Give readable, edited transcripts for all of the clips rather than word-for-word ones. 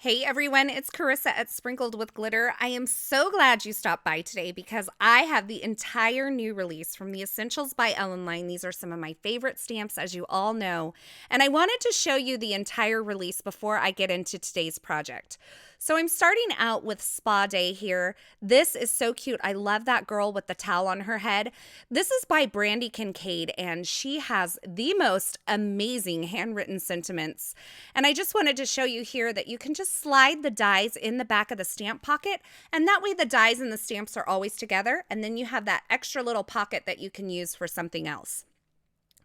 Hey everyone, it's Carissa at Sprinkled with Glitter. I am so glad you stopped by today because I have the entire new release from the Essentials by Ellen line. These are some of my favorite stamps, as you all know, and I wanted to show you the entire release before I get into today's project. So I'm starting out with Spa Day here. This is so cute. I love that girl with the towel on her head. This is by Brandy Kincaid, and she has the most amazing handwritten sentiments. And I just wanted to show you here that you can just slide the dies in the back of the stamp pocket, and that way the dies and the stamps are always together, and then you have that extra little pocket that you can use for something else.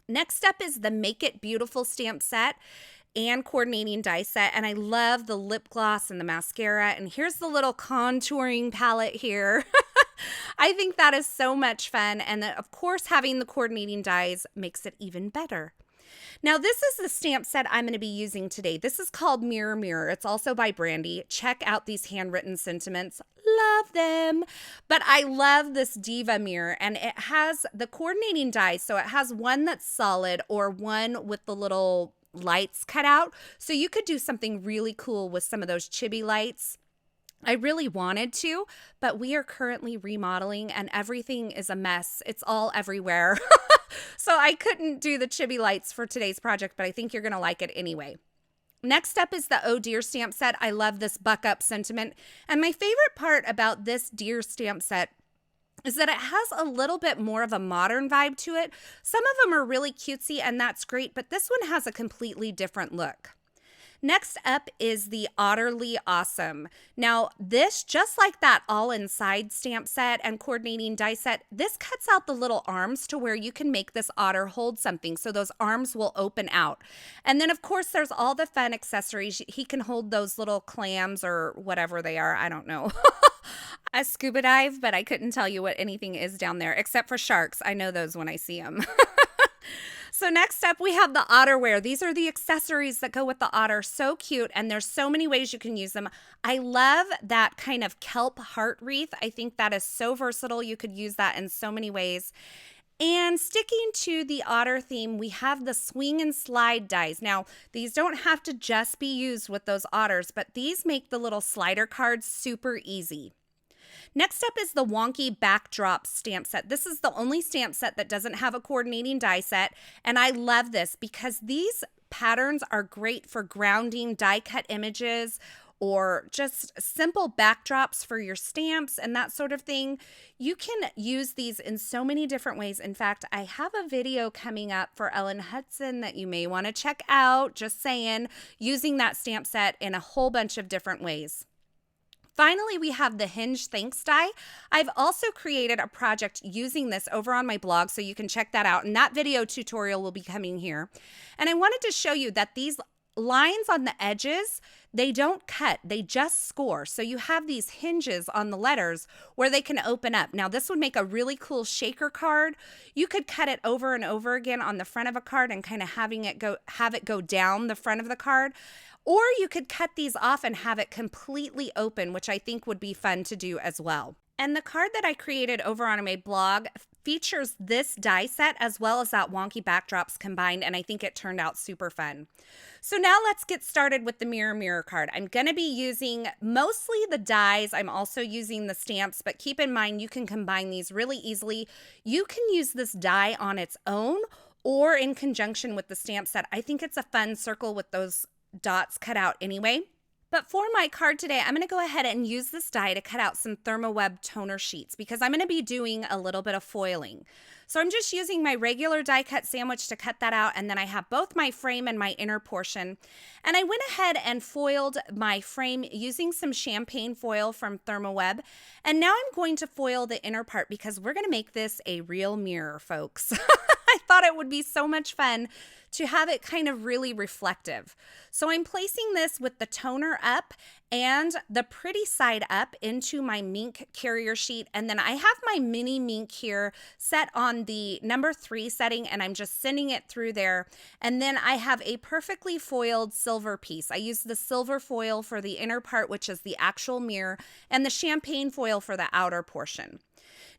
Next up is the Make It Beautiful stamp set and coordinating die set, and I love the lip gloss and the mascara, and here's the little contouring palette here. I think that is so much fun, and that, of course, having the coordinating dies makes it even better. Now, this is the stamp set I'm going to be using today. This is called Mirror Mirror. It's also by Brandy. Check out these handwritten sentiments. Love them. But I love this Diva mirror, and it has the coordinating dies. So it has one that's solid or one with the little lights cut out. So you could do something really cool with some of those chibi lights. I really wanted to, but we are currently remodeling and everything is a mess. It's all everywhere. So I couldn't do the chibi lights for today's project, but I think you're going to like it anyway. Next up is the Oh Dear stamp set. I love this buck up sentiment. And my favorite part about this Dear stamp set is that it has a little bit more of a modern vibe to it. Some of them are really cutesy and that's great, but this one has a completely different look. Next up is the Otterly Awesome. Now, this, just like that all inside stamp set and coordinating die set, this cuts out the little arms to where you can make this otter hold something, so those arms will open out. And then, of course, there's all the fun accessories. He can hold those little clams or whatever they are. I don't know. I scuba dive, but I couldn't tell you what anything is down there, except for sharks. I know those when I see them. So next up, we have the Otterwear. These are the accessories that go with the otter. So cute, and there's so many ways you can use them. I love that kind of kelp heart wreath. I think that is so versatile. You could use that in so many ways. And sticking to the otter theme, we have the swing and slide dies. Now, these don't have to just be used with those otters, but these make the little slider cards super easy. Next up is the Wonky Backdrop stamp set. This is the only stamp set that doesn't have a coordinating die set, and I love this because these patterns are great for grounding die cut images or just simple backdrops for your stamps and that sort of thing. You can use these in so many different ways. In fact, I have a video coming up for Ellen Hudson that you may want to check out, just saying, using that stamp set in a whole bunch of different ways. Finally, we have the Hinge Thanks die. I've also created a project using this over on my blog, so you can check that out. And that video tutorial will be coming here. And I wanted to show you that these lines on the edges, they don't cut, they just score. So you have these hinges on the letters where they can open up. Now, this would make a really cool shaker card. You could cut it over and over again on the front of a card and kind of have it go down the front of the card. Or you could cut these off and have it completely open, which I think would be fun to do as well. And the card that I created over on my blog features this die set as well as that Wonky Backdrops combined, and I think it turned out super fun. So now let's get started with the Mirror Mirror card. I'm going to be using mostly the dies. I'm also using the stamps, but keep in mind you can combine these really easily. You can use this die on its own or in conjunction with the stamp set. I think it's a fun circle with those dots cut out anyway. But for my card today, I'm going to go ahead and use this die to cut out some ThermoWeb toner sheets because I'm going to be doing a little bit of foiling. So I'm just using my regular die cut sandwich to cut that out, and then I have both my frame and my inner portion. And I went ahead and foiled my frame using some champagne foil from ThermoWeb. And now I'm going to foil the inner part because we're going to make this a real mirror, folks. I thought it would be so much fun to have it kind of really reflective. So I'm placing this with the toner up and the pretty side up into my Mink carrier sheet. And then I have my mini Mink here set on the number 3 setting, and I'm just sending it through there. And then I have a perfectly foiled silver piece. I use the silver foil for the inner part, which is the actual mirror, and the champagne foil for the outer portion.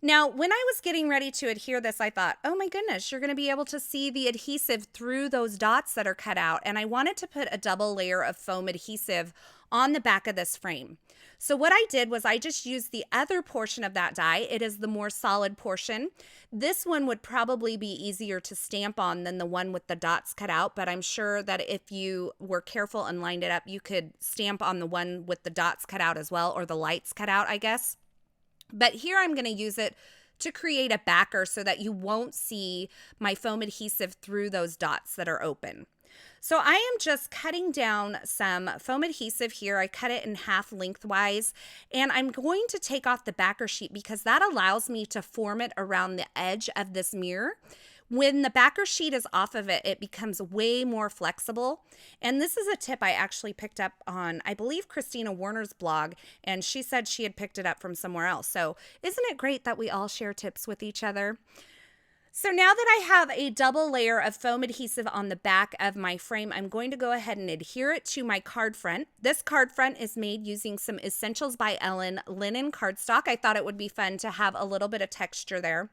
Now, when I was getting ready to adhere this, I thought, oh my goodness, you're going to be able to see the adhesive through those dots that are cut out. And I wanted to put a double layer of foam adhesive on the back of this frame. So what I did was I just used the other portion of that die. It is the more solid portion. This one would probably be easier to stamp on than the one with the dots cut out, but I'm sure that if you were careful and lined it up, you could stamp on the one with the dots cut out as well, or the lights cut out, I guess. But here I'm going to use it to create a backer so that you won't see my foam adhesive through those dots that are open. So I am just cutting down some foam adhesive here. I cut it in half lengthwise, and I'm going to take off the backer sheet because that allows me to form it around the edge of this mirror. When the backer sheet is off of it, it becomes way more flexible. And this is a tip I actually picked up on, I believe, Christina Warner's blog, and she said she had picked it up from somewhere else. So isn't it great that we all share tips with each other? So now that I have a double layer of foam adhesive on the back of my frame, I'm going to go ahead and adhere it to my card front. This card front is made using some Essentials by Ellen linen cardstock. I thought it would be fun to have a little bit of texture there.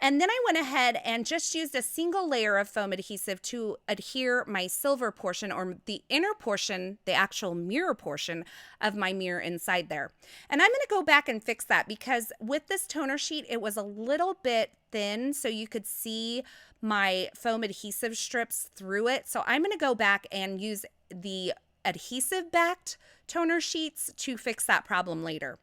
And then I went ahead and just used a single layer of foam adhesive to adhere my silver portion, or the inner portion, the actual mirror portion of my mirror inside there. And I'm going to go back and fix that because with this toner sheet, it was a little bit thin so you could see my foam adhesive strips through it. So I'm going to go back and use the adhesive backed toner sheets to fix that problem later.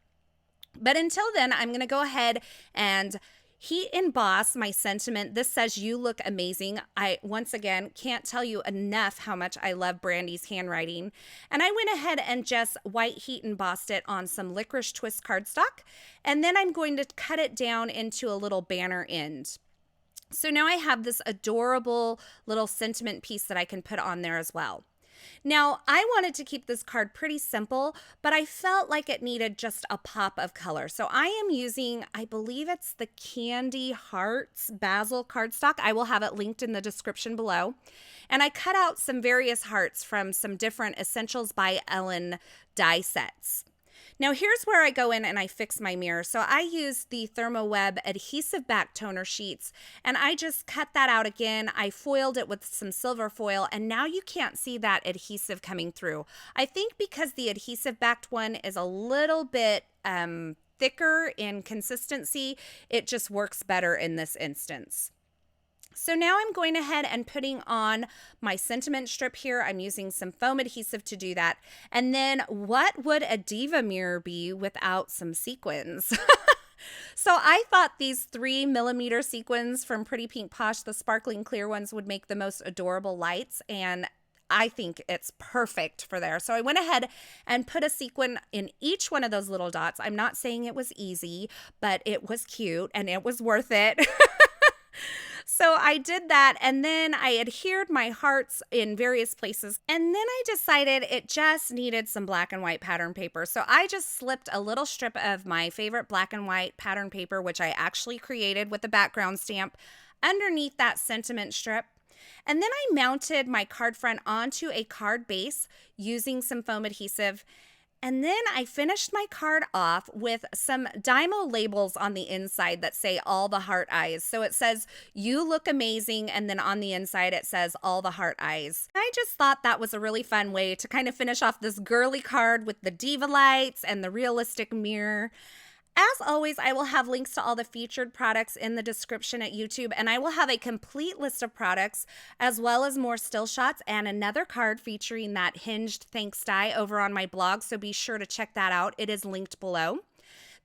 But until then, I'm going to go ahead and heat emboss my sentiment. This says, "You look amazing." I, once again, can't tell you enough how much I love Brandy's handwriting. And I went ahead and just white heat embossed it on some licorice twist cardstock. And then I'm going to cut it down into a little banner end. So now I have this adorable little sentiment piece that I can put on there as well. Now, I wanted to keep this card pretty simple, but I felt like it needed just a pop of color. So I am using, I believe it's the Candy Hearts Basil cardstock. I will have it linked in the description below. And I cut out some various hearts from some different Essentials by Ellen die sets. Now here's where I go in and I fix my mirror. So I used the ThermoWeb adhesive back toner sheets, and I just cut that out again. I foiled it with some silver foil, and now you can't see that adhesive coming through. I think because the adhesive backed one is a little bit thicker in consistency, it just works better in this instance. So now I'm going ahead and putting on my sentiment strip here. I'm using some foam adhesive to do that. And then what would a diva mirror be without some sequins? So I thought these 3mm sequins from Pretty Pink Posh, the sparkling clear ones, would make the most adorable lights, and I think it's perfect for there. So I went ahead and put a sequin in each one of those little dots. I'm not saying it was easy, but it was cute and it was worth it. So I did that, and then I adhered my hearts in various places, and then I decided it just needed some black and white pattern paper. So I just slipped a little strip of my favorite black and white pattern paper, which I actually created with a background stamp, underneath that sentiment strip. And then I mounted my card front onto a card base using some foam adhesive. And then I finished my card off with some Dymo labels on the inside that say all the heart eyes. So it says, "You look amazing," and then on the inside it says all the heart eyes. I just thought that was a really fun way to kind of finish off this girly card with the diva lights and the realistic mirror. As always, I will have links to all the featured products in the description at YouTube, and I will have a complete list of products as well as more still shots and another card featuring that hinged thanks die over on my blog, so be sure to check that out. It is linked below.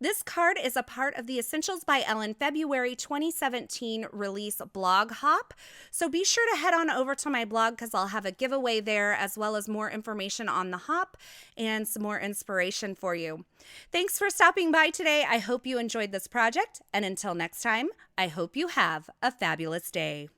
This card is a part of the Essentials by Ellen February 2017 release blog hop. So be sure to head on over to my blog because I'll have a giveaway there as well as more information on the hop and some more inspiration for you. Thanks for stopping by today. I hope you enjoyed this project. And until next time, I hope you have a fabulous day.